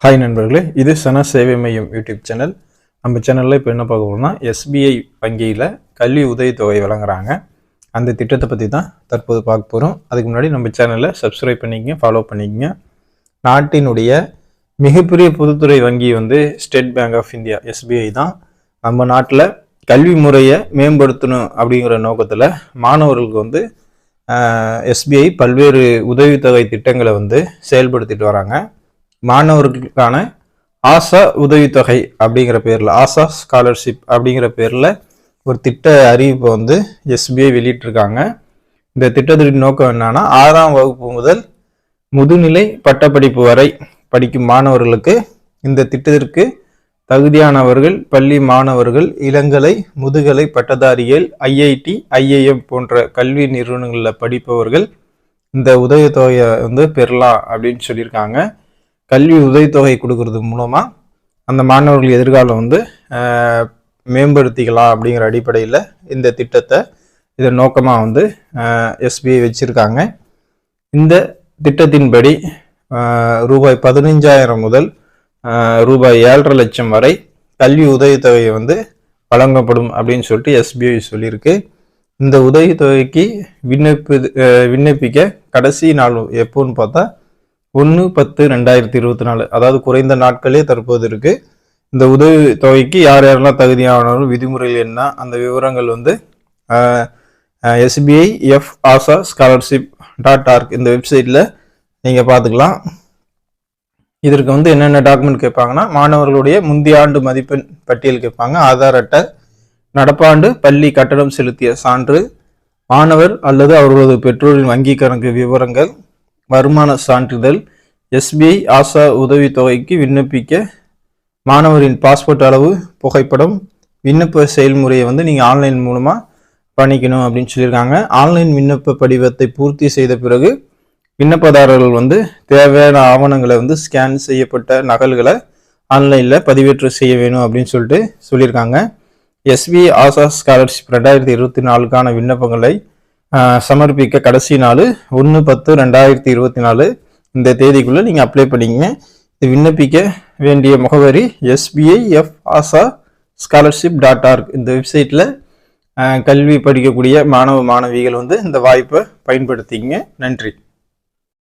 Hi நண்பர்களே, இது சன சேவை மையம் யூடியூப் சேனல். நம்ம சேனலில் இப்போ என்ன பார்க்க போகிறோம்னா, எஸ்பிஐ வங்கியில் கல்வி உதவித்தொகை வழங்குறாங்க. அந்த திட்டத்தை பற்றி தான் தற்போது பார்க்க போகிறோம். அதுக்கு முன்னாடி நம்ம சேனலை சப்ஸ்கிரைப் பண்ணிக்கங்க, ஃபாலோ பண்ணிக்கங்க. நாட்டினுடைய மிகப்பெரிய பொதுத்துறை வங்கி state bank of India SBI தான். நம்ம நாட்டில் கல்வி முறையை மேம்படுத்தணும் அப்படிங்கிற நோக்கத்தில் மாணவர்களுக்கு எஸ்பிஐ பல்வேறு உதவித்தொகை திட்டங்களை செயல்படுத்திட்டு வராங்க. மாணவர்களுக்கான ஆசா உதவித்தொகை அப்படிங்கிற பேரில், ஆசா ஸ்காலர்ஷிப் அப்படிங்கிற பேரில் ஒரு திட்ட அறிவிப்பை எஸ்பிஐ வெளியிட்டிருக்காங்க. இந்த திட்டத்தின் நோக்கம் என்னன்னா, 6ஆம் வகுப்பு முதல் முதுநிலை பட்டப்படிப்பு வரை படிக்கும் மாணவர்களுக்கு இந்த திட்டத்திற்கு தகுதியானவர்கள், பள்ளி மாணவர்கள், இளங்கலை, முதுகலை பட்டதாரிகள், ஐஐடி, ஐஐஎம் போன்ற கல்வி நிறுவனங்களில் படிப்பவர்கள் இந்த உதவித்தொகையை பெறலாம் அப்படின்னு சொல்லியிருக்காங்க. கல்வி உதவித்தொகை கொடுக்கறது மூலமாக அந்த மாணவர்கள் எதிர்காலம் மேம்படுத்திக்கலாம் அப்படிங்கிற அடிப்படையில் இந்த திட்டத்தை இதன் நோக்கமாக எஸ்பிஐ வச்சுருக்காங்க. இந்த திட்டத்தின்படி ரூபாய் 15,000 முதல் ரூபாய் 7.5 லட்சம் வரை கல்வி உதவித்தொகை வழங்கப்படும் அப்படின்னு சொல்லிட்டு எஸ்பிஐ சொல்லியிருக்கு. இந்த உதவித்தொகைக்கு விண்ணப்பிக்க கடைசி நாள் எப்போன்னு பார்த்தா 1/10/2024, அதாவது குறைந்த நாட்களே தற்போது இருக்கு. இந்த உதவி தொகைக்கு யார் யாரெல்லாம் தகுதியானவர்கள், விதிமுறைகள் என்ன, அந்த விவரங்கள் SBI FASA scholarship.org இந்த வெப்சைட்டில் நீங்கள் பார்த்துக்கலாம். இதற்கு என்னென்ன டாக்குமெண்ட் கேட்பாங்கன்னா, மாணவர்களுடைய முந்தைய ஆண்டு மதிப்பெண் பட்டியல் கேட்பாங்க, ஆதார் அட்டை, நடப்பாண்டு பள்ளி கட்டணம் செலுத்திய சான்று, மாணவர் அல்லது அவர்களது பெற்றோரின் வங்கி கணக்கு விவரங்கள், வருமான சான்றிதழ், எஸ்பிஐ ஆசா உதவித்தொகைக்கு விண்ணப்பிக்க மாணவரின் பாஸ்போர்ட் அளவு புகைப்படம், விண்ணப்ப செயல்முறையை நீங்கள் ஆன்லைன் மூலமாக பண்ணிக்கணும் அப்படின்னு சொல்லியிருக்காங்க. ஆன்லைன் விண்ணப்ப படிவத்தை பூர்த்தி செய்த பிறகு விண்ணப்பதாரர்கள் தேவையான ஆவணங்களை ஸ்கேன் செய்யப்பட்ட நகல்களை ஆன்லைனில் பதிவேற்றம் செய்ய வேணும் அப்படின்னு சொல்லியிருக்காங்க. எஸ்பிஐ ஆசா ஸ்காலர்ஷிப் 2024க்கான விண்ணப்பங்களை சமர்ப்பிக்க கடைசி நாள் 1/10/2024. இந்த தேதிக்குள்ளே நீங்கள் அப்ளை பண்ணிக்கங்க. இது விண்ணப்பிக்க வேண்டிய முகவரி SBI FASA scholarship.org இந்த வெப்சைட்டில் கல்வி படிக்கக்கூடிய மாணவ மாணவிகள் இந்த வாய்ப்பை பயன்படுத்திங்க. நன்றி.